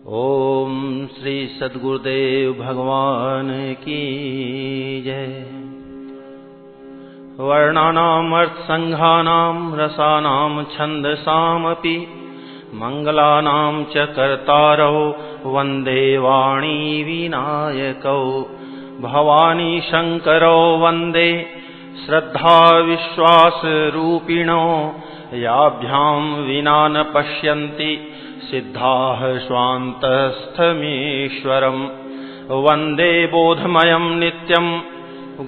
ओम श्री सद्गुरुदेव भगवान की जय। वर्णानाम अर्थसंघानाम रसानाम छंदसामपि मंगलानाम च कर्तारौ वंदे वाणी विनायकौ भवानी शंकरौ वंदे श्रद्धा विश्वास रूपिणो याभ्यां विना न पश्यन्ति सिद्धाः स्वान्तस्थमीश्वरम् वन्दे बोधमयं नित्यं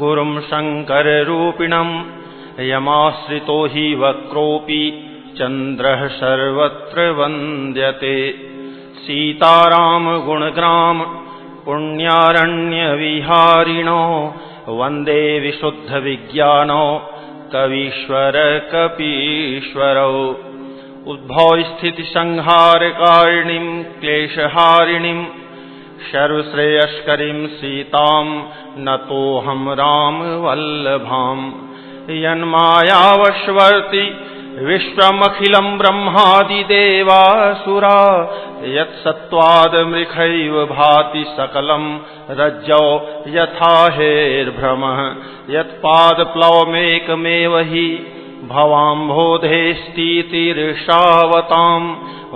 गुरुं शङ्कररूपिणं यमाश्रितो हि वक्रोऽपि चन्द्रः सर्वत्र वन्द्यते। सीताराम गुणग्राम पुण्यारण्यविहारिणो वन्दे विशुद्धविज्ञानो कवीश्वर कपीश्वरौ उद्भव स्थिति संहारकारिणीं क्लेशहारिणीं सर्वश्रेयस्करीं सीतां नतोऽहं रामवल्लभां। यन्मायावशवर्ति विश्वमखिलं ब्रह्मादिदेवासुरा यत्सत्त्वादमृखैव भाति सकलं रज्जौ यथा हेर्भ्रमः यत्पादप्लवमेकमेव हि भवाम्भोधेस्तीतिर्षावतां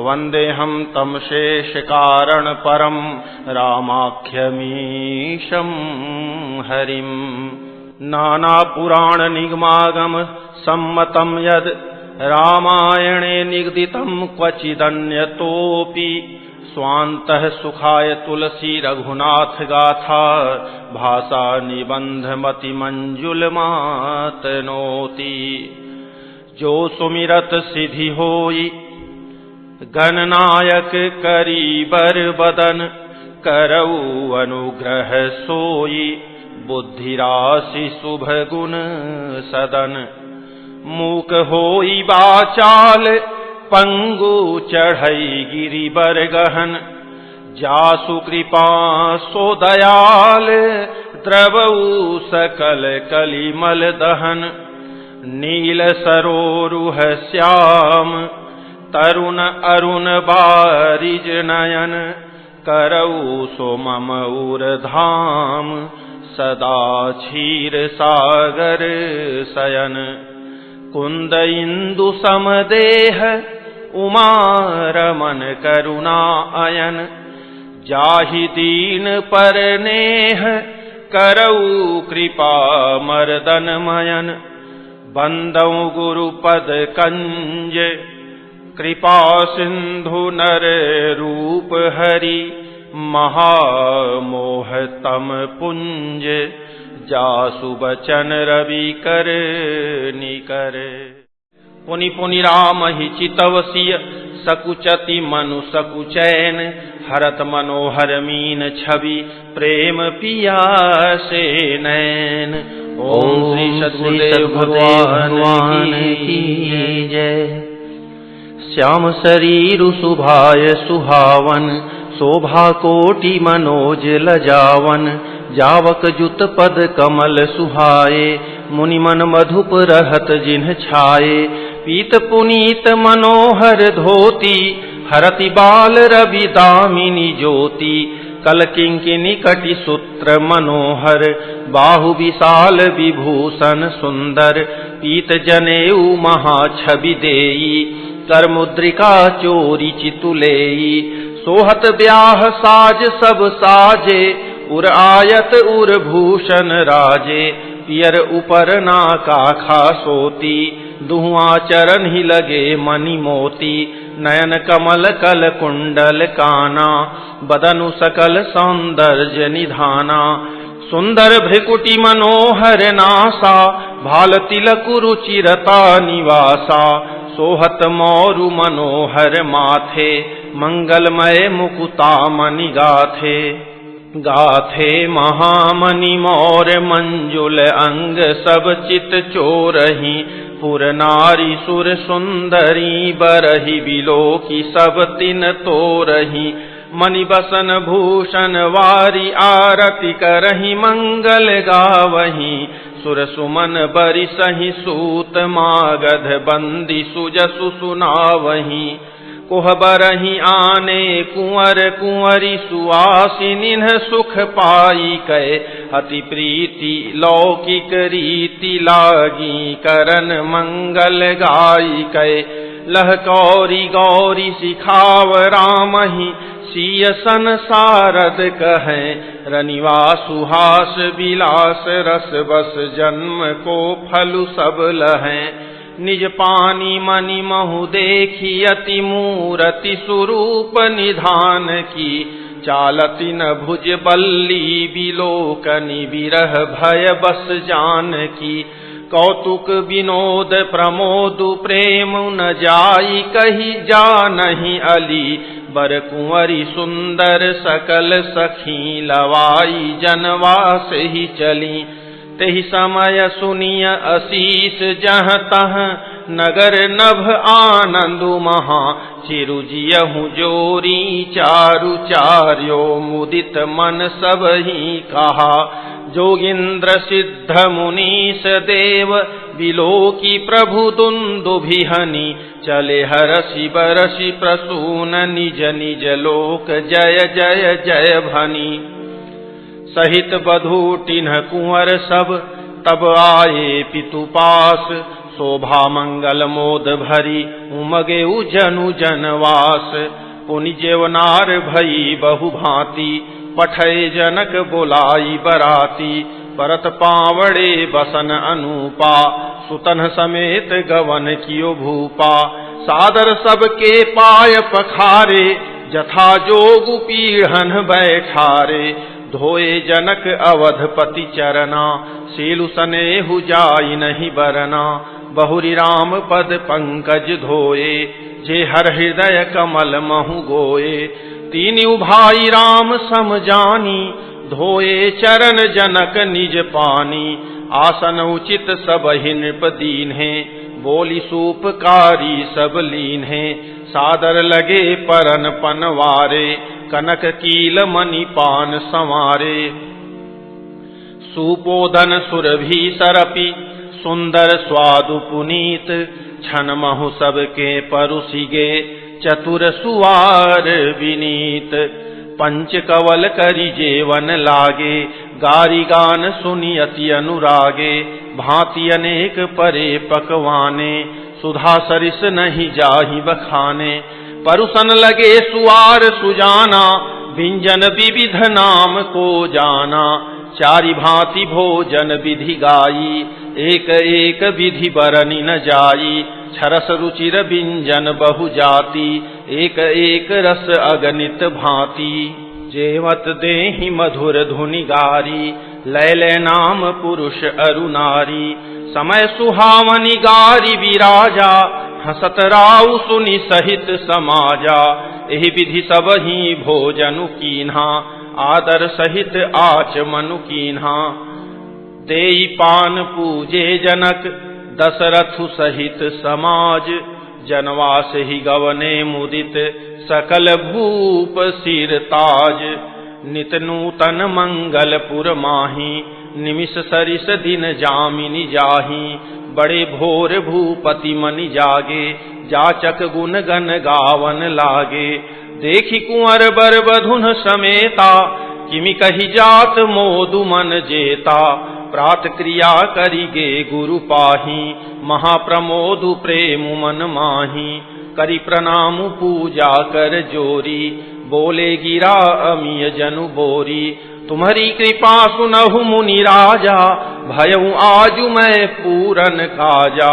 वन्देऽहं तं शेषकारणपरं रामाख्यमीशं हरिम्। नानापुराणनिगमागम सम्मतं यद् रामायणे निगदितं क्वचिदन्यतोऽपि स्वान्तः सुखाय तुलसी रघुनाथ गाथा भाषा निबन्धमतिमञ्जुलमातनोति। जो सुमिरत सिद्धि होई गणनायक करीबर बदन करऊ अनुग्रह सोई बुद्धिराशि शुभ गुण सदन। मूक होई बाचाल पंगु चढ़ई गिरिबर गहन जासु कृपा सो दयाल द्रवऊ सकल कलिमल दहन। नील सरोरुह श्याम तरुण अरुण बारिज नयन करऊ सो मम उरधाम सदा क्षीर सागर शयन। कुंद इंदु समदेह उमा रमन करुणा अयन जाहि दीन पर नेह करऊ कृपा मर्दन मयन। बंदौ गुरुपद कंज कृपा सिंधु नर रूप हरि महामोहतम पुंज जासु बचन रवि कर निकर। पुनि पुनि राम ही चितवसिय सकुचति मनु सकुचैन हरत मनोहर मीन छवि प्रेम पियासे नैन। ओम श्री सद्गुरुदेव भगवान की जय। श्याम शरीरु शुभाय सुहावन शोभा कोटि मनोज लजावन जावक जुत पद कमल सुहाए मुनि मन मधुप रहत जिन्ह छाए। पीत पुनीत मनोहर धोती हरति बाल रवि दामिनी ज्योति। कल किंकिनी कटि सूत्र मनोहर बाहु विशाल विभूषण सुंदर। पीत जनेऊ महा छवि देई कर मुद्रिका चोरी चितुलेई। सोहत ब्याह साज सब साजे उर आयत उर भूषण राजे। पियर उपर नाका खासोती दुहुआ चरण ही लगे मणि मोती। नयन कमल कल कुंडल काना बदनु सकल सौंदर्य निधाना। सुंदर भ्रिकुटी मनोहर नासा भाल तिलक रुचिरता निवासा। सोहत मोरु मनोहर माथे मंगलमय मुकुता मणि गाथे। गाथे महामणि मोर मंजुल अंग सब चित चोरही। पुर नारी सुर सुंदरी बरही बिलो की सब तिन तोरही। मणि बसन भूषण वारी आरती करही मंगल गावही। सुर सुमन बरि सही सूत मागध बंदी सुजसु सुनावही। कोहबरहि आने कुंवर कुंवरी सुवासिनिन सुख पाई कै अति प्रीति लौकिक रीति लागी करन मंगल गाई कै लह कौरी गौरी सिखाव रामहि सिय संसारद कहें रनिवा सुहास विलास रस बस जन्म को फलु सब लहें निज पानी मनि महु देखी अति मूरति स्वरूप निधान की चालति न भुज बल्ली बिलोकनि विरह भय बस जान की कौतुक विनोद प्रमोद प्रेम न जाई कही जा नहीं अली बर कुंवरी सुंदर सकल सखी लवाई जनवास ही चली तेहि समय सुनिय असीस जह तह नगर नभ आनंदु महा चिरुजियहु जोरी चारु चार्यो मुदित मन सब ही कहा जोगिंद्र सिद्ध मुनीश देव बिलोकी प्रभु दुंदुभिहनि चले हरषि बरषि प्रसून निज निज लोक जय जय जय भनी सहित बधूटिन्ह कुंवर सब तब आए पितु पास शोभा मंगल मोद भरी उमगे जनु जनवास पुनि जेवनार भई बहु भांति पठय जनक बोलाई बराती परत पावड़े बसन अनुपा सुतन समेत गवन कियो भूपा सादर सबके पाय पखारे जथा जोग पीढ़न बैठारे धोए जनक अवधपति चरना सीलु सनेहु जाई नहीं बरना बहुरी राम पद पंकज धोए जे हर हृदय कमल महु गोए तीन उभाई राम सम जानी धोए चरण जनक निज पानी आसन उचित सब ही नृप दीन है बोली सूपकारी सब लीन है सादर लगे परन पनवारे कनक कील मणि पान संवारे सुपोधन सुरभि सरपि सुंदर स्वादु पुनीत छन महु सबके परुसिगे चतुर सुवार विनीत पंच कवल करि जेवन लागे गारी गान सुनि अति अनुरागे भांति अनेक परे पकवाने सुधा सरिस नहीं जाहि बखाने परुसन लगे सुवार सुजाना व्यंजन विविध नाम को जाना चारि भांति भोजन विधि गाई एक एक विधि बरनि न जाई छरस रुचिर व्यंजन बहु जाति एक एक रस अगणित भांति जेवत देहि मधुर धुनि गारी लैले नाम पुरुष अरु नारी समय सुहावनि गारी विराजा हसत राउ सुनि सहित समाजा एहि विधि सब ही भोजनु कीन्हा आदर सहित आच मनु कीन्हा देई पान पूजे जनक दशरथु सहित समाज जनवास ही गवने मुदित सकल भूप सिर ताज नित नूतन मंगलपुर माही निमिष सरिस दिन जामिनी जाही बड़े भोर भूपति मनि जागे जाचक गुण गन गावन लागे देखी कुंवर बर बधुन समेता किमि कही जात मोदु मन जेता प्रात क्रिया करिगे गुरु पाही महाप्रमोदु प्रेम मन माही करि प्रणाम पूजा कर जोरी बोले गिरा अमिय जनु बोरी तुम्हारी कृपा सुनहु मुनि राजा भयउ आजु मैं पूरन काजा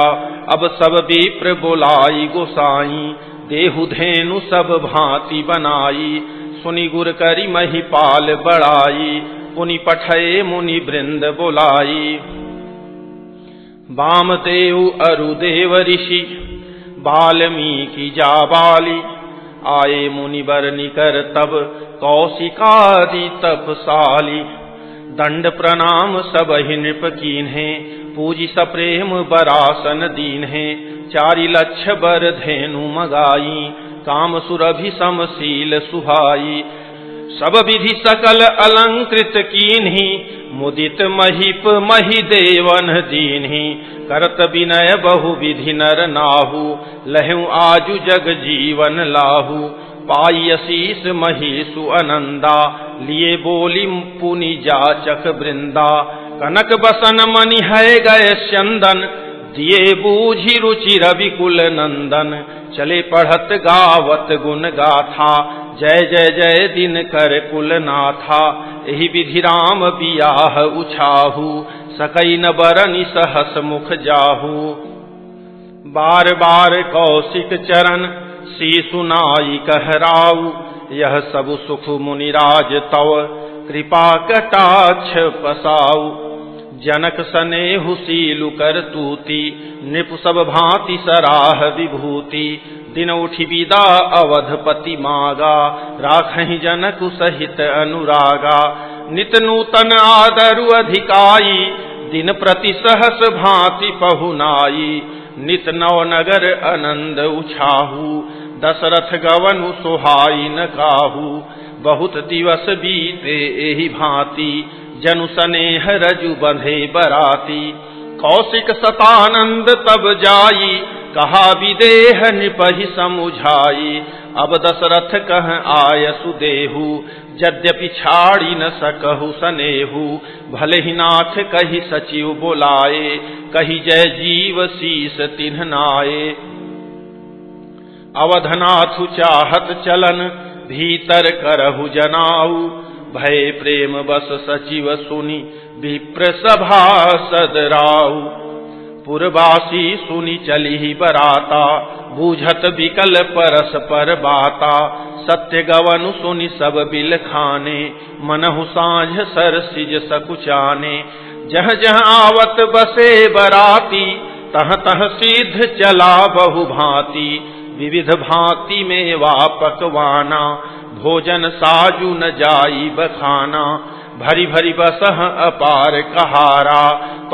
अब सब विप्र बोलाई गोसाई देहु धेनु सब भांति बनाई सुनि गुर करि महिपाल बड़ाई पुनि पठये मुनि वृंद बोलाई वामदेव अरुदेव ऋषि वाल्मीकि जाबाली आए मुनिवर निकर तब कौशिकादि तपसाली दंड प्रणाम सब ही नृप कीन्हे पूजी सप्रेम बरासन दीन्हे चारि लक्ष बर धेनु मगाई काम सुरभि समशील सुहाई सब विधि सकल अलंकृत कीन्ही, मुदित महीप मही देवन दीन्ही। करत विनय बहु विधि नर नाहु, लहु आजु जग जीवन लाहु। पाई असीस महीसु अनंदा, लिए बोली पुनि जाचक वृंदा। कनक बसन मणि है गए स्यंदन, दिए बूझी रुचि रवि कुल नंदन। चले पढ़त गावत गुण गाथा, जय जय जय दिन कर कुल नाथा। एहि विधि राम बियाह उछाहू, सकई न बरनि सहस मुख जाहू। बार बार कौशिक चरण सी सुनाई कहराऊ, यह सब सुख मुनिराज तव कृपा कटाक्ष पसाऊ। जनक सनेहु सीलु कर तूती, नृप सब भांति सराह विभूति। दिन उठि विदा अवधपति मागा, राखहि जनक सहित अनुरागा। नित नूतन आदरु अधिकाई, दिन प्रति सहस भांति पहुनाई। नित नव नगर आनंद उछाहू, दशरथ गवनु सोहाई न काहू। बहुत दिवस बीते एहि भांति, जनु सनेह रजु बंधे बराती। कौशिक सतानंद तब जाई, कहा विदेह निपहि समुझाई। अब दशरथ कह आय सुदेहु, यद्यपि छाड़ी न सकहु सनेहु। भले ही नाथ कही सचिव बोलाए, कही जय जीव शीस तिन्ह नाये। अवधनाथु चाहत चलन, भीतर करहु जनाऊ। भय प्रेम बस सचिव सुनि, विप्र सभा सदराऊ। पुरवासी सुनि चली बराता, बूझत विकल परस पर बाता। सत्य गवनु सुनि सब बिल खाने, मनहु साँझ सर सिज सकुचाने। जह जह आवत बसे बराती, तह तह सिद्ध चला बहु भांति। विविध भांति में वा पकवाना, भोजन साजु न जाई बखाना। भरी भरी बसह अपार कहारा,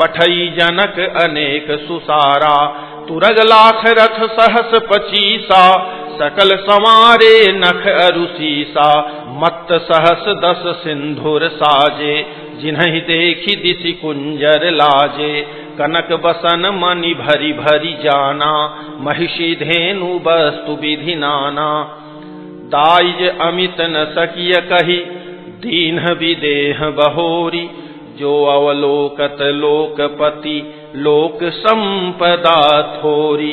पठई जनक अनेक सुसारा। तुरग लाख रथ सहस पचीसा, सकल संवारे नख अरुसीसा। मत्त सहस 10 सिंधुर साजे, जिन्हि देखी दिशि कुंजर लाजे। कनक बसन मणि भरी भरी जाना, महिषी धेनु वस्तु विधि नाना। दाइज अमित न सकिय कही, दीन्ह विदेह बहोरी। जो अवलोकत लोकपति, लोक संपदा थोरी।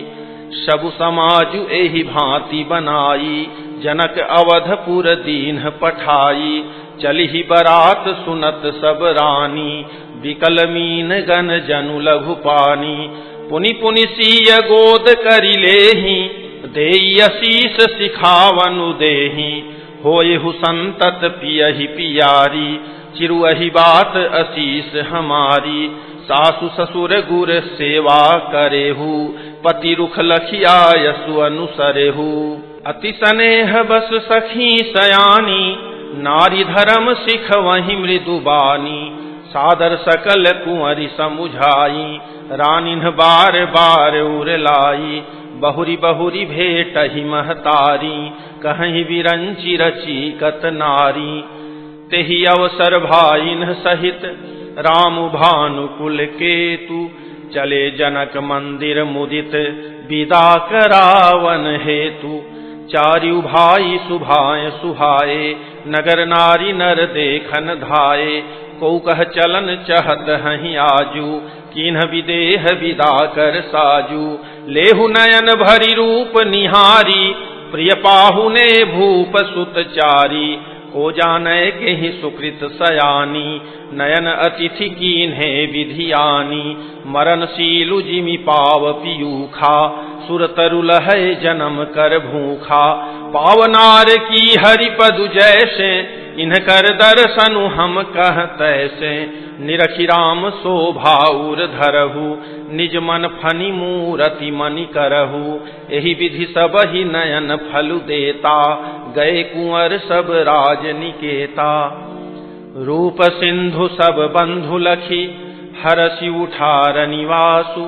सबु समाजु एहि भांति बनाई, जनक अवधपुर दीन्ह पठाई। चलिहि बरात सुनत सब रानी, विकल मीन गन जनु लघु पानी। पुनि पुनि सीय गोद करि लेहि, देई असीस सिखावनु देहि। होयहु संतत पियहि पियारी, चिरुअहि बात असीस हमारी। सासु ससुर गुर सेवा करेहु, पति रुख लखिया यसु अनुसरेहु। अति स्नेह बस सखी सयानी, नारी धर्म सिख वही मृदुबानी। सादर सकल कुंवरी समुझाई, रानिन्ह बार बार उरलाई। बहुरी बहुरी भेटहि महतारी, कहीं विरंचि रची कत नारी। तेहि अवसर भाईन सहित, राम भानुकुल केतु। चले जनक मंदिर मुदित, विदा करावन हेतु। चारिउ भाई सुभाय सुहाए, नगर नारी नर देखन धाये। को कह चलन चहत हहीं आजू, किन्ह विदेह विदा कर साजू। लेहु नयन भरी रूप निहारी, प्रिय पाहुने भूप सुत चारी। को जाने के ही सुकृत सयानी, नयन अतिथि कीन्हे विधियानी। मरणशीलु जिमि पाव पियूखा, सुर तरु लहै जन्म कर भूखा। पावनार की हरिपदु जैसे, इनकर दर्शनु हम कहतैसे। निरखि राम शोभा उर धरहु, निज मन फनि मूरति मनि करहु। एहि विधि सब ही नयन फलु देता, गए कुंवर सब राज निकेता। रूप सिंधु सब बंधु लखी, हरसि उठार निवासु।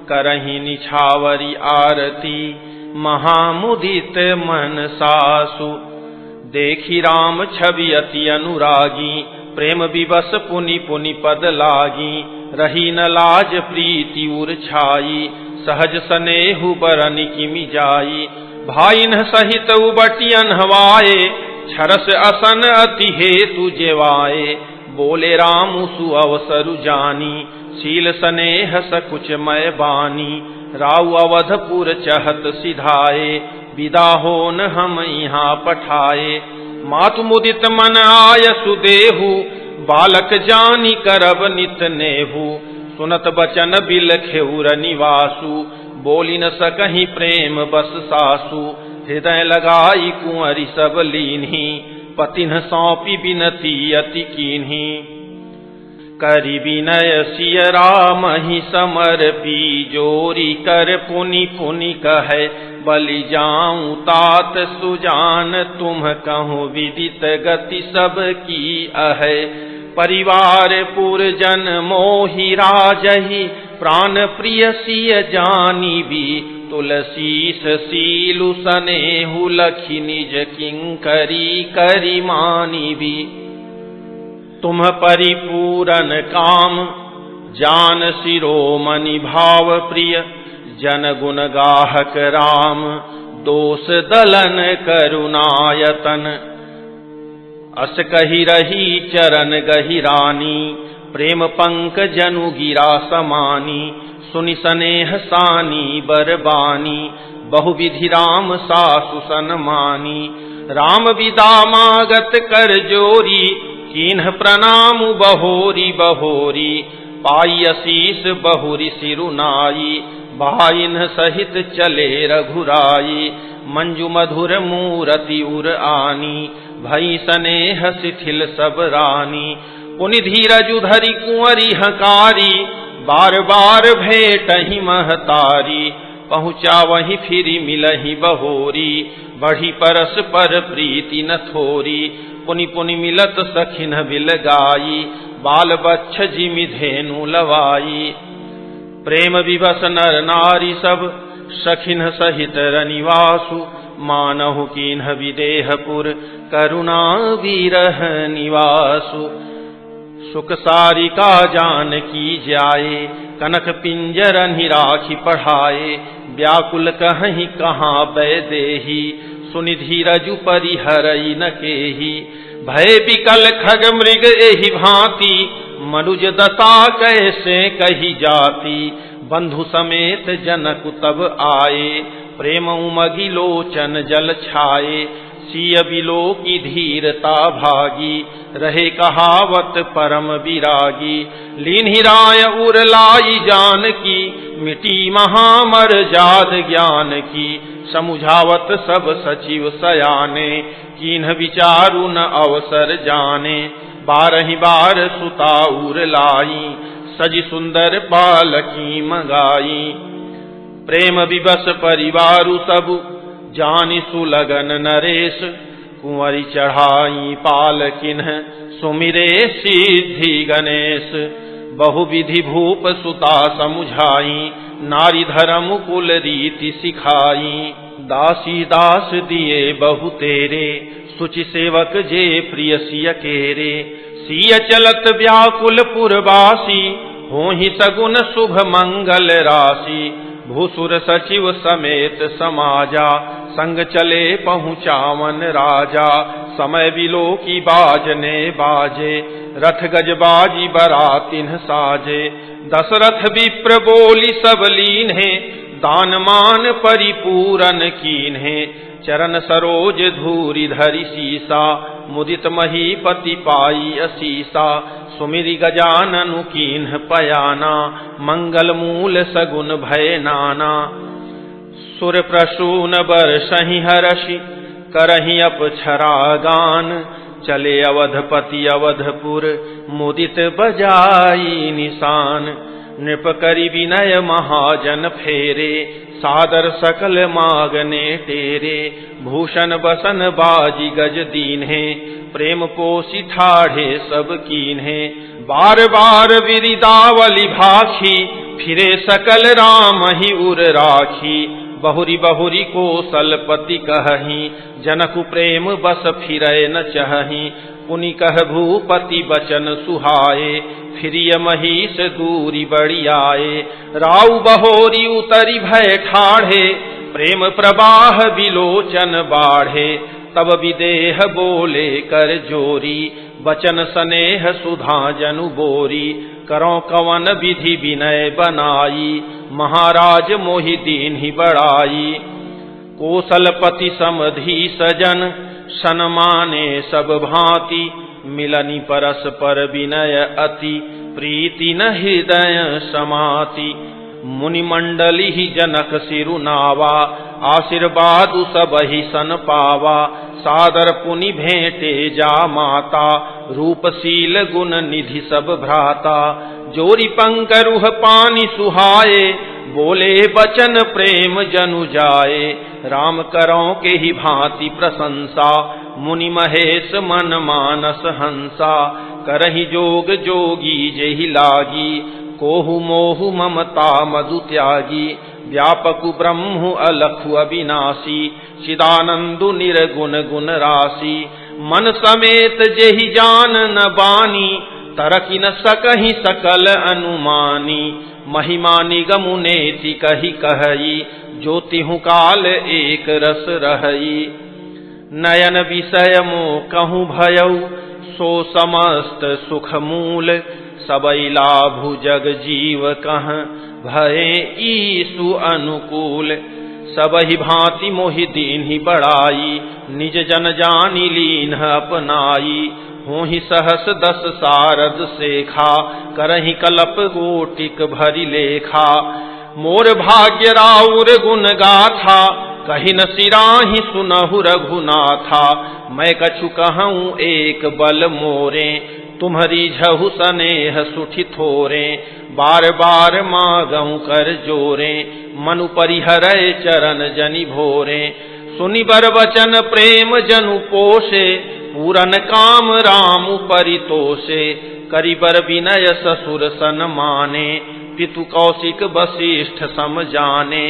करहि निछावरी आरती, महामुदित मन सासु। देखी राम छवि अति अनुरागी, प्रेम विवश पुनि पुनि पद लागी। रही न लाज प्रीति उर छाई, सहज सनेहु बरन किमि जाई। भाइन सहित उबटियन हवाए, छरस असन अति हेतु जेवाए। बोले राम सु अवसरु जानी, शील स्नेह सकुच मय बानी। राउ अवधपुर चहत सिधाए, विदा होन हम यहाँ पठाए। मातु मुदित मन आय सुदेहु, बालक जानी करब नित नेहु। सुनत बचन बिलखेउर निवासु, बोली न सकहि प्रेम बस सासु। हृदय लगाई कुंवरी सब लीन्ही, पतिन सौंपी बिनती अति कीन्ही। करि विनय सिय राम ही समर्पी, जोरी कर पुनि पुनि कहे। बलि जाऊं तात सुजान, तुम कहूँ विदित गति सब की अहै। परिवार पुरजन मोहि राजहि, प्राण प्रिय सिय जानी भी। तुलसीस सीलु सनेहु, लखि निज किंकरी करि मानी भी। तुम परिपूरन काम, जान शिरोमणि भाव प्रिय। जन गुण गाहक राम, दोष दलन करुणायतन। अस कहि रही चरण गहिरानी, प्रेम पंक जनु गिरा समानी। सुनि स्नेह सानी बरबानी, बहुविधि राम सासु सन्मानी। राम विदा मागत कर जोरी, कीन्ह प्रणाम बहोरी बहोरी। पाई असीस बहुरी सिरुनाई, भाइन सहित चले रघुराई। मंजु मधुर मूरति उर आनी, भई स्नेह शिथिल सब रानी। पुनि धीरजु धरि कुंवरी हकारी, बार बार भेटहि महतारी। पहुँचा वहीं फिरी मिलहि बहोरी, बढ़ी परस पर प्रीति न थोरी। पुनि पुनि मिलत सखिन बिल गाई, बाल बच्छ जिमि धेनु लवाई। प्रेम विवश नर नारी सब, सखिन सहित रनिवासु। मानहु कीन्ह विदेहपुर, करुणा विरह निवासु। सुख सारिका जानकी जाए, कनक पिंजरन ही राखी पढ़ाए। व्याकुल कहीं कहाँ बैदेही, सुनि धीरजु परिहरई न केही। भय विकल खग मृग एहि भांति, मनुज दशा कैसे कही जाती। बंधु समेत जनकु तब आए, प्रेम उमगी लोचन जल छाए। सिय बिलो की धीरता भागी, रहे कहावत परम विरागी। लीन्हि राय उर लाई जानकी, मिटी महामर जाद ज्ञान की। समुझावत सब सचिव सयाने, कीन्ह विचारु न अवसर जाने। बारहि बार सुता उर लाई, सजी सुंदर पालकी मंगाई। प्रेम विवश परिवारु सब, जानि सुलगन नरेश। कुंवरी चढ़ाई पालकिन्ह, सुमिरे सिद्धि गणेश। बहुविधि भूप सुता समुझाई, नारी धर्म कुल रीति सिखाई। दासी दास दिए बहु तेरे, सुचि सेवक जे प्रिय सिय केरे। सिय चलत व्याकुल पुरवासी, होहि सगुन शुभ मंगल राशि। भूसुर सचिव समेत समाजा, संग चले पहुँचावन राजा। समय बिलो की बाजने बाजे, रथ गज बाजी बरातिन साजे। दशरथ विप्र बोली सब लीन्हे, दान मान परिपूरन कीन्हे। चरण सरोज धूरि धरि सीसा, मुदित महीपति पाई असीसा। सुमिरि गजाननु कीन्ह पयाना, मंगल मूल सगुन भय नाना। सुर प्रसून बरसहि हरषि, करहि अपछरा गान। चले अवधपति अवधपुर, मुदित बजाई निशान। नृप करि विनय महाजन फेरे, सादर सकल मागने टेरे। भूषण बसन बाजी गज दीन्हे, प्रेम पोषि ठाढ़े सब कीन्हे। बार बार विरिदावली भाखी, फिरे सकल राम ही उर राखी। बहुरी बहुरी कौशलपति कहहीं, जनकु प्रेम बस फिरै न चहहीं। पुनि कह भूपति बचन सुहाए, फिरिय महिष दूरी बड़ियाए। राउ बहोरी उतरी भय ठाढ़े, प्रेम प्रवाह विलोचन बाढ़े। तब विदेह बोले कर जोरी, बचन स्नेह सुधा जनु बोरी। करो कवन विधि विनय बनाई, महाराज मोहि दीन्हि बड़ाई। कौशलपति समधि सजन, सन्माने सब भांति। मिलनि परस्पर विनय अति, प्रीति न हृदय समाति। मुनि मंडली ही जनक सिरुनावा, आशीर्वादु सबहि सन पावा। सादर पुनि भेंटे जा माता, रूपशील गुण निधि सब भ्राता। जोरी पंकरुह पानी सुहाए, बोले बचन प्रेम जनु जाए। राम करो के ही भांति प्रशंसा, मुनि महेश मन मानस हंसा। करहि जोग जोगी जेहि लागी, कोहु मोहु ममता मधु त्यागी। व्यापकु ब्रह्मु अलखु अविनाशी, चिदानंदु निर्गुण गुण राशि। मन समेत जेहि जान न बानी, तरकि न सकहि सकल अनुमानी। महिमा निगमु नेति कहि कहई, ज्योतिहु काल एक रस रहई। नयन विषय मो कहूँ भयउ, सो समस्त सुख मूल। सबई लाभु जग जीव कह, भये ईसु अनुकूल। सबहि भांति मोहि दीन्हि बड़ाई, निज जन जानि लीन्ह अपनाई। होहि सहस दस सारद सेखा, करहि कलप कोटिक भरि लेखा। मोर भाग्य राउर गुण गाथा, कहि न सिराहि सुनहु रघुनाथा। मैं कछु कहूँ एक बल मोरे, तुम्हरी झहु सनेह सुठि थोरे। बार बार मागऊँ कर जोरे, मनु परिहरै चरण जनि भोरे। सुनि बर वचन प्रेम जनु पोषे, पूरन काम राम परितोषे। करिबर विनय ससुर सन माने, पितु कौशिक वशिष्ठ सम जाने।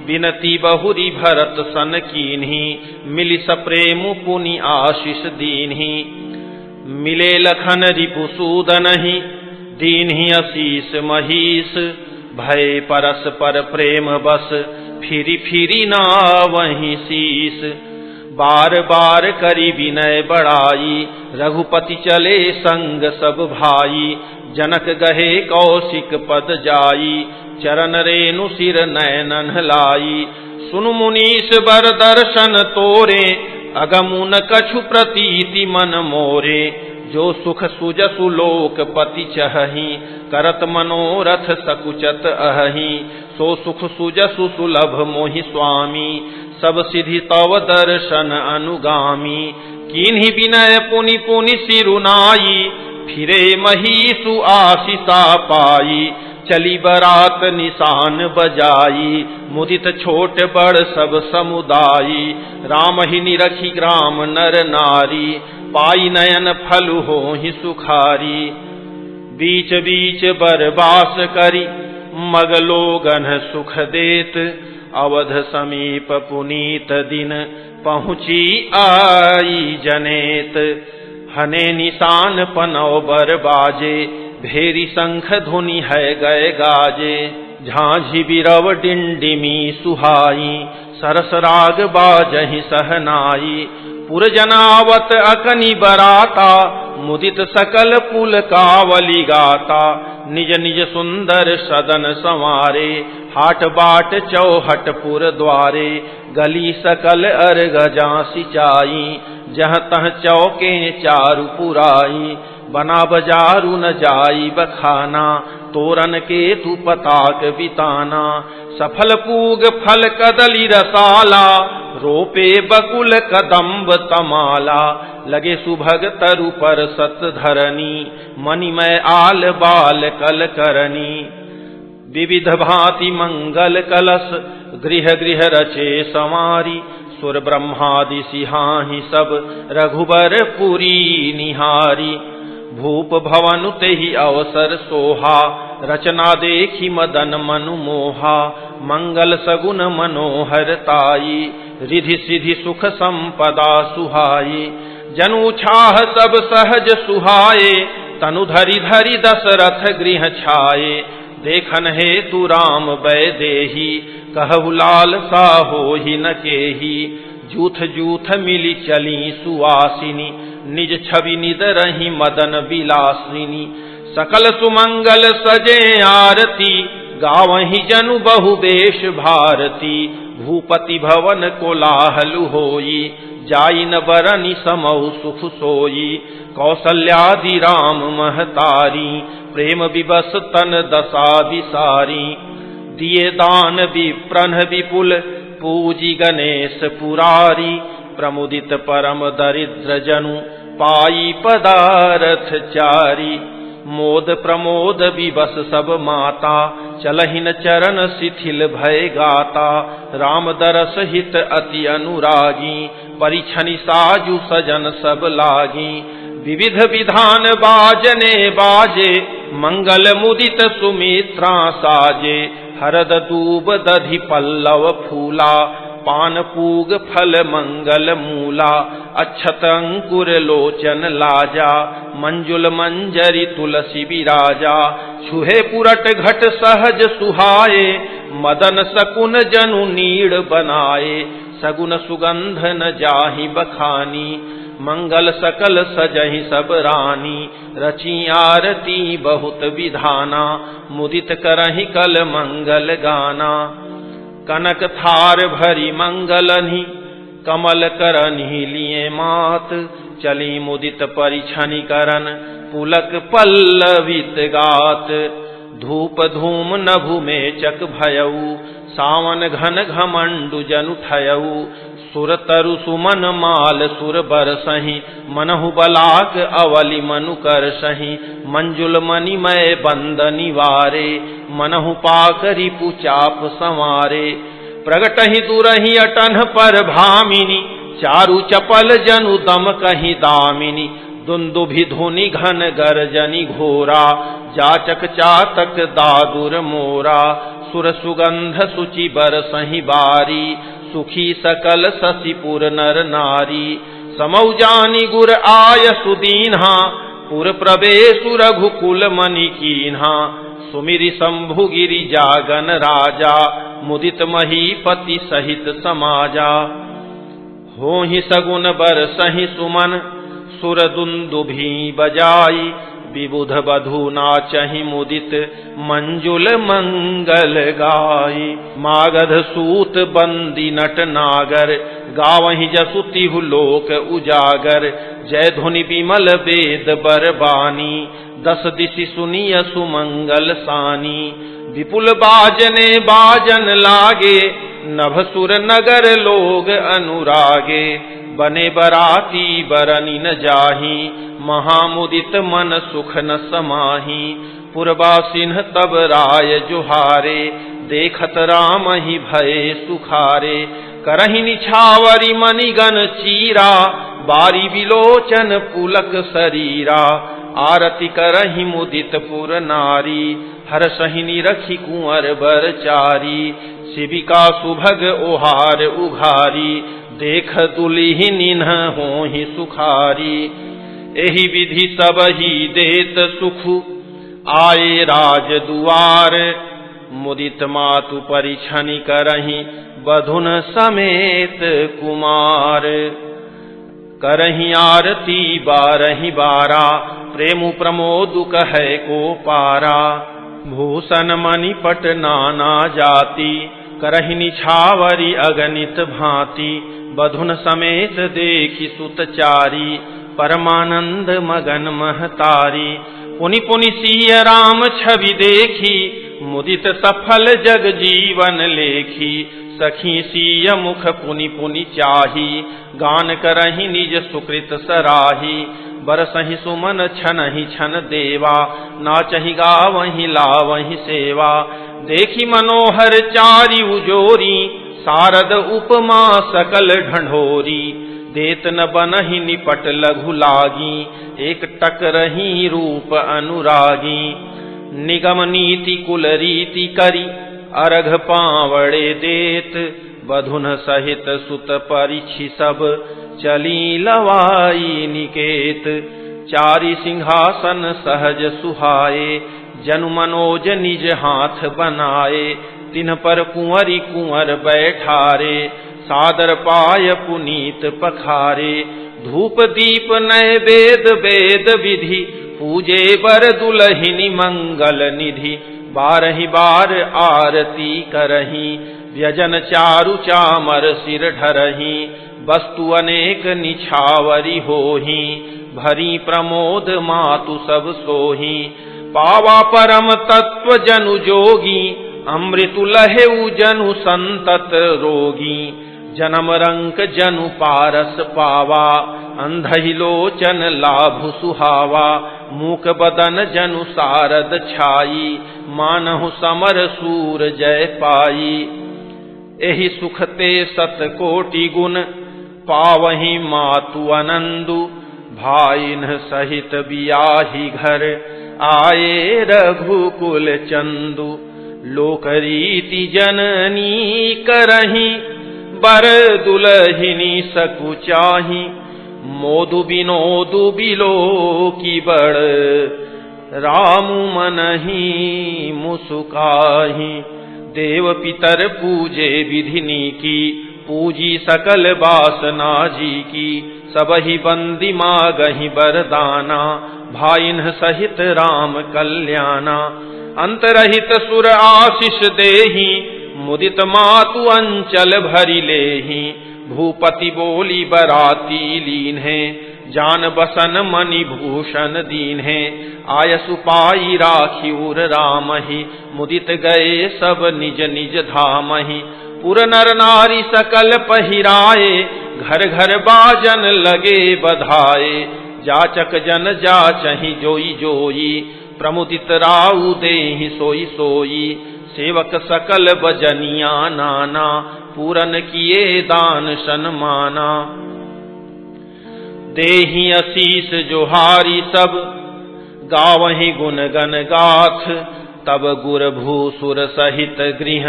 बिनती बहुरी भरत सन कीन्ही, मिलि सप्रेमु पुनि आशीष दीन्ही। मिले लखन रिपुसूदनहि, दीन्हि अशीष महीष। भय परस्पर प्रेम बस, फिरि फिरि नावहि शीस। बार बार करि विनय बड़ाई, रघुपति चले संग सब भाई। जनक गहे कौशिक पद जाई, चरण रेणु सिर नयनन लाई। सुनु मुनीश बर दर्शन तोरे, अगमु न कछु प्रतीति मन मोरे। जो सुख सुजसु लोकपति चहहि, करत मनोरथ सकुचत अहहि। सो सुख सुजसु सुलभ मोहि स्वामी, सब सिद्धि तव दर्शन अनुगामी। कीन्हि विनय पुनि पुनि सिरुनाई, फिरे महिषु आशीषा पाई। चली बरात निशान बजाई, मुदित छोट बड़ सब समुदायी। राम ही निरखी ग्राम नर नारी, पाई नयन फल होहि सुखारी। बीच बीच बरबास करी, मगलोगन सुख देत। अवध समीप पुनीत दिन, पहुँची आई जनेत। हने निशान पनौ बर बाजे, भेरी शंख धुनि है गए गाजे। झांझी बिरव डिंडिमी सुहाई, सरस राग बाजहि सहनाई। पुरजनावत अकनि बराता, मुदित सकल पुल कावली गाता। निज निज सुंदर सदन संवारे, हाट बाट चौहट पुर द्वारे। गली सकल अर्घ जाँ सिंचाई, जह तह चौके चारु पुराई। बना बजारू न जाई बखाना, तोरन के तु पताक बिताना। सफल पूग फल कदली रसाला, रोपे बकुल कदम्ब तमाला। लगे सुभग तरु पर सत धरनी, मणिमय आल बाल कल करनी। विविध भांति मंगल कलश, गृह गृह रचे संवारी। सुर ब्रह्मादि सिहाहि सब, रघुबर पुरी निहारी। भूप भवन तेहि अवसर सोहा, रचना देखी मदन मनु मोहा। मंगल सगुन मनोहरताई, रिधि सिधि सुख संपदा सुहाई। जनु छाह सब सहज सुहाए, तनु धरि धरि दशरथ गृह छाए। देखन हेतु राम वैदेही, कहु लाल सा होहि न केही। जूथ जूथ मिली चली सुवासिनी, निज छवि निदरहि मदन विलासिनी। सकल सुमंगल सजे आरती, गावहि जनु बहु बेश भारती। भूपति भवन कोलाहल होई, जाई न बरनि समौ सुख सोई। कौसल्यादि राम महतारी, प्रेम विवश तन दशा विसारी। दिए दान विप्रन विपुल, पूजी गणेश पुरारी। प्रमुदित परम दरिद्र जनु, पाई पदारथ चारी। मोद प्रमोद विवश सब माता, चलहिन चरण शिथिल भय गाता। राम दरस हित अति अनुरागी, परिछनि साजु सजन सब लागी। विविध विधान बाजने बाजे, मंगल मुदित सुमित्रा साजे। हरद दूब दधि पल्लव फूला, पान पूग फल मंगल मूला। अक्षत अंकुर लोचन लाजा, मंजुल मंजरी तुलसी विराजा। छुहे पुरट घट सहज सुहाए, मदन सकुन जनु नीड़ बनाए। सगुन सुगंध न जाहि बखानी, मंगल सकल सजहि सब रानी। रची आरती बहुत विधाना, मुदित करहि कल मंगल गाना। कनक थार भरी मंगलनि, कमल करनि लिए मात। चली मुदित परिछनि करन, पुलक पल्लवित गात। धूप धूम नभु में चक भयऊ, सावन घन घमंडु जनु ठयऊ। सुर तरु सुमन माल सुर बरसहि, मनहु बलाक अवलि मनु करसहि। मंजुल मणिमय बंद निवारे, मनहु पाकरि पुचाप संवारे। प्रगटहि दुरहि अटन पर भामिनी, चारु चपल जनु दम कहि दामिनी। दुंदुभि धुनि घन गर्जनि घोरा, जाचक चातक दादुर मोरा। सुर सुगंध सुचि बरसहि बारी, सुखी सकल शशिपुर नर नारी। समौ जानी गुर आय सुदीन्हा, पुर प्रवेशु रघुकुल मनि कीन्हा। सुमिरि शंभु गिरि जागन राजा, मुदित महीपति सहित समाजा। होहि सगुन बरसहि सुमन, सुर दुंदुभि बजाई। विबुध बधू नाचहि मुदित, मंजुल मंगल गाई। मागध सूत बंदी नट नागर, गावहि जसु तिहु लोक उजागर। जय धुनि विमल वेद बरबानी, दस दिशि सुनिय सुमंगल सानी। विपुल बाजने बाजन लागे, नभ सुर नगर लोग अनुरागे। बने बराती बरनि न जाहि, महामुदित मन सुख न समाहि। पुरबासिन तब राय जुहारे, देखत राम ही भये सुखारे। करहि निछावरि मणिगण चीरा, बारी विलोचन पुलक शरीरा। आरती करहि मुदित पुर नारी, हरसहि निरखि कुंवर बर चारी। शिविका सुभग ओहार उघारी, देख दुलिहि निन्ह होहि सुखारी। एहि विधि सब ही देत सुख, आए राज दुआर। मुदित मातु परिछनि करहि, बधुन समेत कुमार। करहि आरती बारहि बारा, प्रेमु प्रमोदु कहै को पारा। भूषण मणिपट नाना जाति, करहि निछावरि अगणित भांति। बधुन समेत देखि सुत चारी, परमानंद मगन महतारी। पुनि पुनि सिय राम छवि देखी, मुदित सफल जग जीवन लेखी। सखी सिय मुख पुनि पुनि चाही, गान करहि निज सुकृत सराही। बरसहि सुमन छनहि छन देवा, नाचहि गावहि लावहि सेवा। देखि मनोहर चारि उजोरी, सारद उपमा सकल ढंढोरी। देत न बनहि निपट लघु लागी, एक टक रही रूप अनुरागी। निगम नीति कुल रीति करी, अर्घ पावड़े देत, बधुन सहित सुत परिछि सब, चली लवाई निकेत। चारि सिंहासन सहज सुहाए, जनु मनोज निज हाथ बनाए, तिन्ह पर कुंवरी कुंवर बैठारे, सादर पाय पुनीत पखारे। धूप दीप नैवेद वेद विधि, पूजे बर दुलहिनी मंगल निधि। बारहि बार आरती करहीं, व्यजन चारु चामर सिर ढरहीं। वस्तु अनेक निछावरी होहीं, भरी प्रमोद मातु सब सोहीं। पावा परम तत्व जनु जोगी, अमृतु लहेउ जनु संतत रोगी। जन्म रंक जनु पारस पावा, अंधहि लोचन लाभु सुहावा। मूक बदन जनु सारद छाई, मानहु समर सूर जय पाई। एहि सुखते सत कोटि गुण, पावहि मातु अनंदु। भाइन सहित बियाहि घर, आए रघुकुल चंदु। लोक रीति जननी करहीं, बर दुलहिनी सकुचाही। मोदु बिनोदु बिलो की बड़, रामु मनहि मुसुकाही। देव पितर पूजे विधिनी की, पूजी सकल वासना जी की। सबहि बंदी मागहि बरदाना, भाइन सहित राम कल्याणा। अंतरहित सुर आशीष देहि, मुदित मातु अंचल भरि लेहि। भूपति बोली बराती लीन है, जान बसन मणि भूषण दीन है। आयसु पाई राखी उर रामहि, मुदित गए सब निज निज धामहि। पुर नर नारी सकल पहिराए, घर घर बाजन लगे बधाए। जाचक जन जाचहि जोई जोई, प्रमुदित राउ देहि सोई सोई। सेवक सकल बजनिया नाना, पूरन किए दान सन्माना। देहि असीस जोहारी सब, गावहि गुण गन गाथ। तब गुर भूसुर सहित गृह,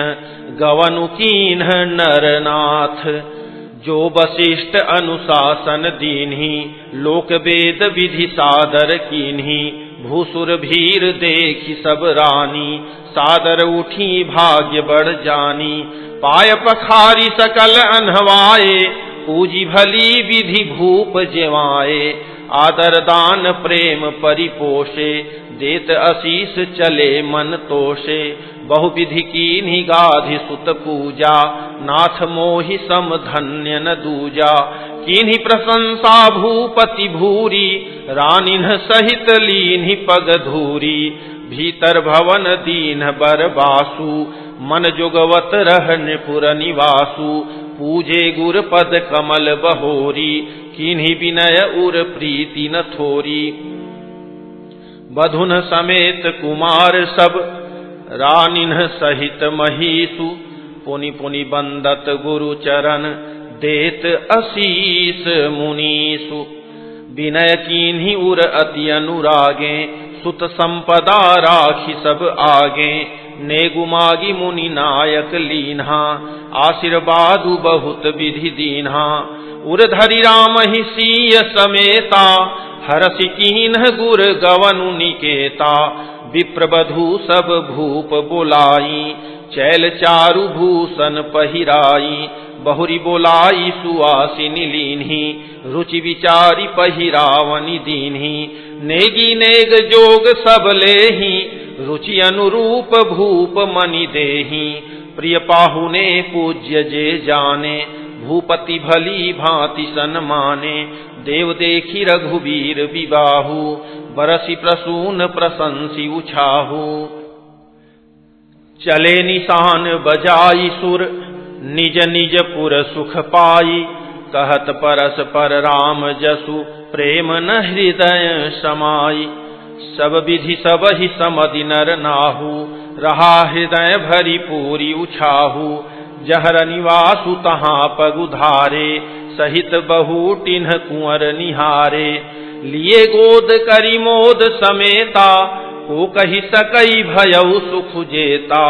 गवनु कीन्ह नरनाथ। जो वशिष्ठ अनुशासन दीन्हि, लोक वेद विधि सादर कीन्हि। भूसुर भीर देखि सब रानी, सादर उठी भाग्य बढ़ जानी। पाय पखारी सकल अनहवाए, पूजी भली विधि भूप जेवाए। आदर दान प्रेम परिपोषे, देत असीस चले मन तोषे। बहुविधि कीन्हि गाधि सुत पूजा, नाथ मोहि सम धन्य न दूजा। कीन्हि प्रशंसा भूपति भूरी, रानिन्ह सहित लीन्हि पग धूरी। भीतर भवन दीन बर बासु, मन जुगवत रहन पुर निवासु। पूजे गुर पद कमल बहोरी, कीन्हि विनय उर प्रीति न थोरी। बधुन समेत कुमार सब, रानिन्ह सहित महीसु। पुनि पुनि बंदत गुरु चरण, देत असीस मुनीसु। विनय कीन्हि उर अति अनुरागे, सुत संपदा राखी सब आगे। नेगु मागी मुनि नायक लीन्हा, आशीर्वादु बहुत विधि दीन्हा। उर धरि राम ही सीय समेता, हरसि कीन्ह गुर गवनु निकेता। विप्रबधु सब भूप बोलाई, चैल चारु भूषण पहिराई। बहुरी बोलाई सुआसिनी लीन्ही, रुचि विचारी पहिरावनि दीन्ही। नेगी नेग जोग सब लेही, रुचि अनुरूप भूप मनि देही। प्रिय पाहुने पूज्य जे जाने, भूपति भली भांति सन्माने। देव देखी रघुवीर विबाहु, बरसी प्रसून प्रशंसी उछाहु। चले निशान बजाई सुर, निज निज पुर सुख पाई। कहत परस पर राम जसु, प्रेम न हृदय समाई। सब विधि सब ही समधि नर नाहु, रहा हृदय भरी पूरी उछाहु। जहर निवासु तहाँ पग उधारे, सहित बहु तिन्ह कुंवर निहारे। लिए गोद करी मोद समेता, को कही सकई भयउ सुख जेता।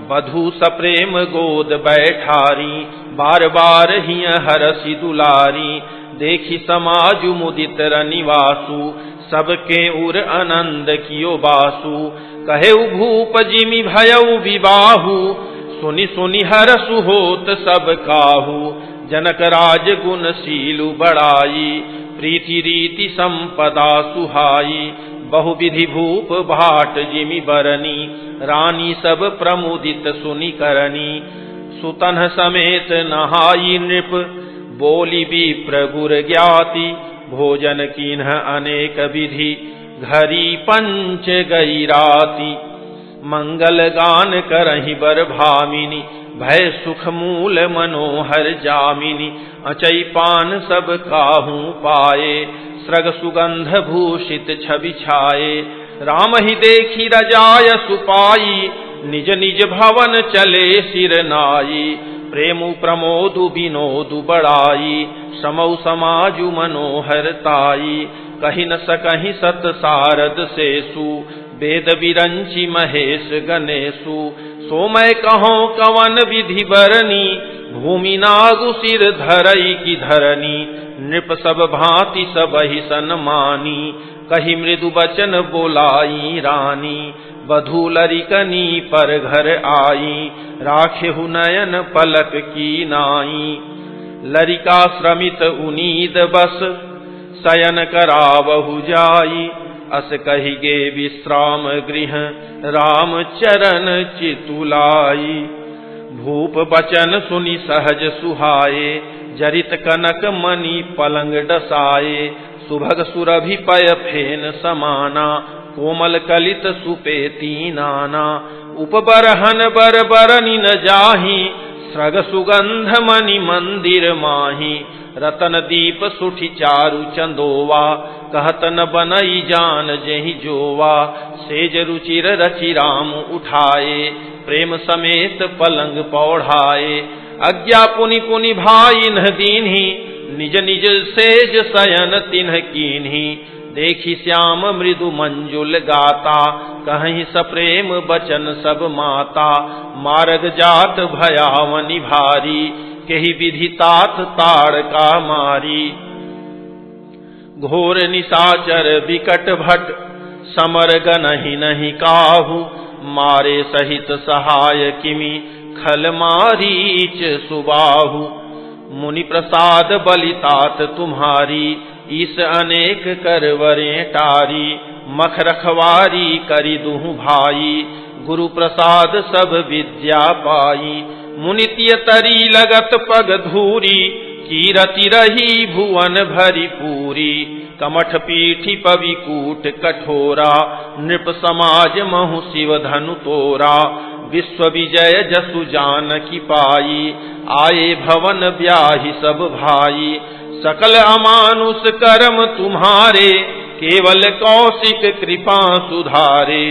बधू सप्रेम गोद बैठारी, बार बार हिय हरसि दुलारी। देखी समाजु मुदित रनिवासु, सबके उर आनंद कियो बासु। कहेउ भूप जिमि भयउ विबाहु, सुनि सुनि हरसु होत सब काहू। जनक राज गुण शीलु बड़ाई, प्रीति रीति संपदा सुहाई। बहुविधि भूप भाट जिमि बरनी, रानी सब प्रमुदित सुनि करनी। सुतन समेत नहाई नृप, बोली विप्र गुर ज्ञाति। भोजन कीन्ह अनेक विधि, घरी पंच गई राति। मंगल गान करहि बर भामिनी, भय सुख मूल मनोहर जामिनी। अचै पान सब काहू पाए, स्रग सुगंध भूषित छवि छाए। राम ही देखी रजाय सुपाई, निज निज भवन चले सिर नाई। प्रेमु प्रमोदु विनोदु बड़ाई, समौ समाजु मनोहर ताई। कहि न सकहि सत सारद सेसु, वेद विरंचि महेश गणेशु। सो मैं कहूँ कवन विधि बरनी, भूमि नागु सिर धरई की धरनी। नृप सब भांति सबहि सन्मानी, कही मृदु बचन बोलाई रानी। वधू लरिकनी पर घर आई, राखेहु नयन पलक की नाई। लरिका श्रमित उनीद बस, शयन करावहु जाई। अस कहिगे विश्राम गृह, राम चरण चितुलाई। भूप बचन सुनि सहज सुहाए, जरित कनक मणि पलंग डसाए। सुभग सुरभि पय फेन समाना, कोमल कलित सुपेती नाना। उपबरहन बर बरनि न जाहि, स्रग सुगंध मणि मंदिर माही। रतन दीप सुठि चारु चंदोवा, कहत न बनई जान जेहि जोवा। सेज रुचिर रचि राम उठाए, प्रेम समेत पलंग पौढ़ाए। अज्ञा पुनि पुनि भाई न दीन्ही, निज निज सेज शयन तिन्ह कीन्ही। देखी श्याम मृदु मंजुल गाता, कहीं सप्रेम बचन सब माता। मार्ग जात भयावनि भारी, केहि विधि तात ताड़का मारी। घोर निशाचर विकट भट, समर गनहि नहीं काहू। मारे सहित सहाय किमि, खल मारीच सुबाहु। मुनि प्रसाद बलितात तुम्हारी, ईस अनेक करवरे टारी। मख रखवारी करि दुहु भाई, गुरु प्रसाद सब विद्या पाई। मुनित्य तरी लगत पग धूरी, कीरति रही भुवन भरी पूरी। कमठ पीठी पविकूट कठोरा, नृप समाज महु शिव धनु तोरा। विश्व विजय जसु जानकी पाई, आए भवन ब्याहि सब भाई। सकल अमानुष कर्म तुम्हारे, केवल कौशिक कृपा सुधारे।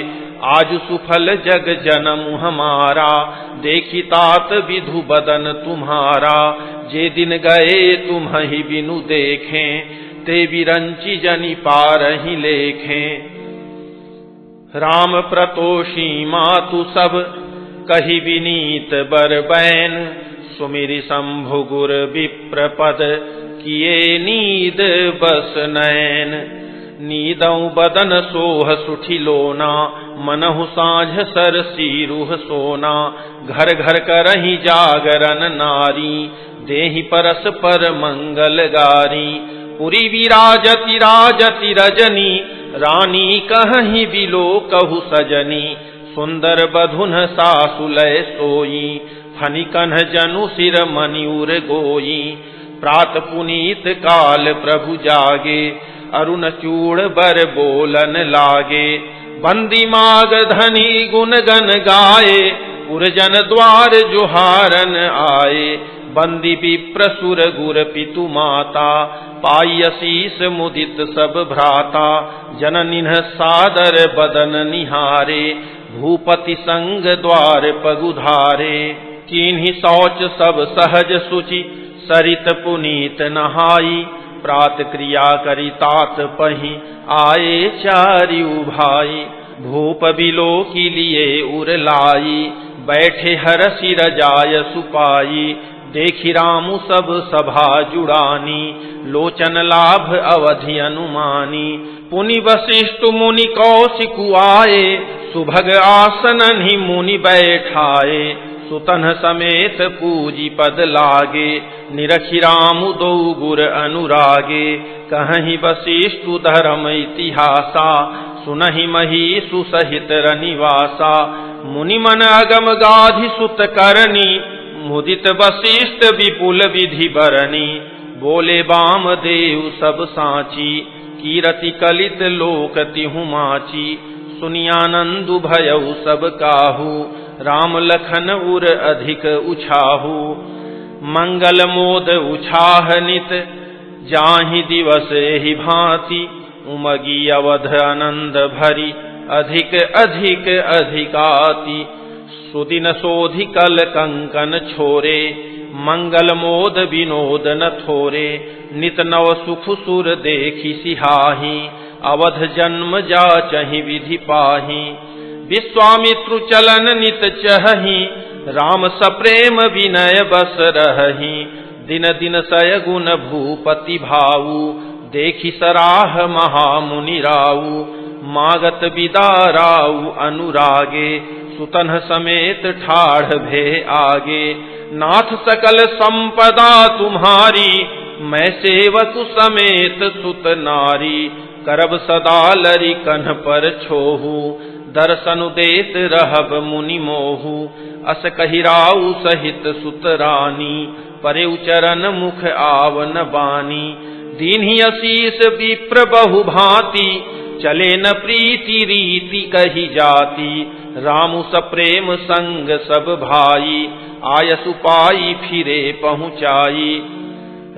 आज सुफल जग जन्म हमारा, देखी तात विधु बदन तुम्हारा। जे दिन गए तुम ही बिनु देखें, ते विरंचि जनि पारहि लेखें। राम प्रतोषी मातु सब, कही विनीत बर बैन। सुमिरि शंभु गुर विप्र पद, किए नीद बस नैन। नीदऊ बदन सोह सुठि लोना, मनहु साँझ सर सीरुह सोना। घर घर करहि जागरण नारी, देहि परस पर मंगल गारी। पुरी विराजति राजति रजनी, रानी कहीं बिलो कहु सजनी। सुंदर बधुन सासु लय सोई, फनि कन्ह जनु सिर मनिउर गोई। प्रात पुनीत काल प्रभु जागे, अरुण चूड़ बर बोलन लागे। बंदी माग धनी गुण गन गाए, पुरजन द्वार जुहारन आए। बंदी विप्र सुर गुर पितु माता, पाई असीस मुदित सब भ्राता। जननिन्ह सादर बदन निहारे, भूपति संग द्वार पगुधारे। कीन्ही शौच सब सहज सुचि, सरित पुनीत नहाई। प्रात क्रिया करी तात पही, आए चारिउ भाई। भूप बिलो की लिए उर लाई, बैठे हरसि रजाय सुपाई, देखि रामु सब सभा जुड़ानी, लोचन लाभ अवधि अनुमानी। पुनि वशिष्ठ मुनि कौशिकु आए, सुभग आसनहि मुनि बैठाए, सुतन समेत पूजी पद लागे, निरखि रामु दो गुर अनुरागे। कहीं वशिष्ठ धर्म इतिहासा, सुनहि महीसु सहित रनिवासा। मुनि मन अगम गाधि सुत करनी, मुदित वशिष्ठ विपुल विधि बरनी। बोले वामदेव सब साची, कीरति कलित लोक तिहु माची। सुनियानंदु भयउ सब काहू, राम लखन उर अधिक उछाहू। मंगल मोद उछाह नित, जाहि दिवस एहि भांति। उमगी अवध आनंद भरी, अधिक अधिक अधिकाति। सुदिन सोधि कल कंकन छोरे, मंगल मोद विनोद न थोरे। नित नव सुख सुर देखि सिहाही, अवध जन्म जाचहि विधि पाही। विश्वामित्रु चलन नित चहहि, राम सप्रेम विनय बस रहहि। दिन दिन सय गुण भूपति भाऊ, देखि सराह महामुनि राऊ। मागत विदा राऊ अनुरागे, सुतन समेत ठाढ़ भे आगे। नाथ सकल संपदा तुम्हारी, मैं सेवक समेत सुत नारी। करब सदा लरि कन्ह पर छोहू, दर्शन देत रहब मुनि मोहू। अस कहि राऊ सहित सुत रानी, परे चरण मुख आवन बानी। दीन्हि असीस विप्र बहु भांति, चले न प्रीति रीति कही जाति। रामु सप्रेम संग सब भाई, आयसु पाई फिरे पहुँचाई।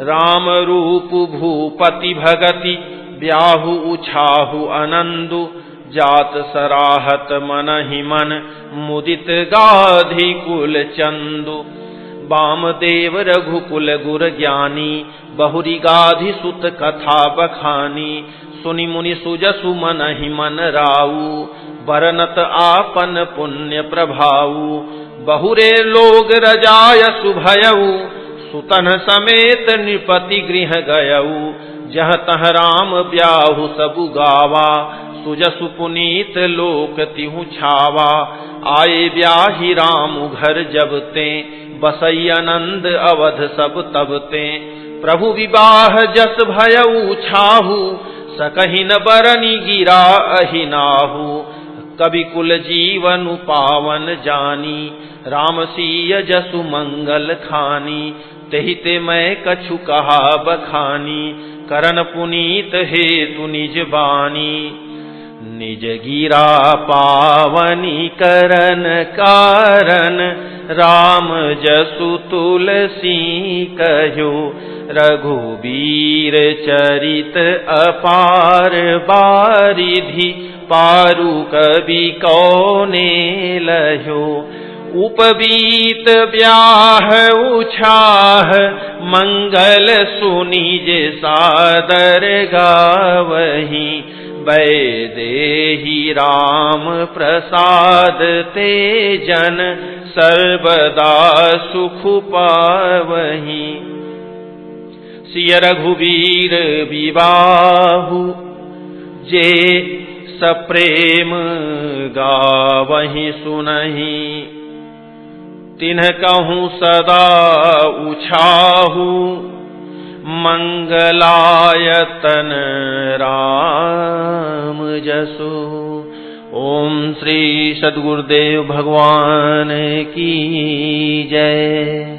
राम रूप भूपति भगति, ब्याहु उछाहु आनंदु। जात सराहत मनहि मन, मुदित गाधि कुल चंदु। वामदेव रघुकुल गुर ज्ञानी, बहुरी गाधि सुत कथा बखानी। सुनि मुनि सुजसु मनहि मन राऊ, बरनत आपन पुण्य प्रभाऊ। बहुरे लोग रजाय सुभयऊ, सुतन समेत नृपति गृह गयऊ। जह तह राम ब्याहु सबु गावा, सुजसु पुनीत लोक तिहु छावा। आए ब्याहि रामु घर जबते, बसई आनंद अवध सब तबते। प्रभु विवाह जस भयऊ छाहू, सकहि न बरनी गिरा अहि नाहू। कवि कुल जीवन पावन जानी, राम सीय जसु मंगल खानी। तेहि ते मैं कछु कहा बखानी, करन पुनीत हेतु निज बानी। निज गिरा पावनी करन कारण, राम जसु तुलसी कहो। रघुबीर चरित अपार बारिधि, पारु कवि कौने लहो। उपवीत ब्याह उछाह, मंगल सुनि जे सादर गावही। वैदेही राम प्रसाद ते जन, सर्वदा सुख पावही। सिय रघुवीर विवाहु, जे सप्रेम गावहि सुनहि। तिन्ह कहूँ सदा उछाहू, मंगलायतन राम जसु। ओम श्री सद्गुरुदेव भगवान की जय।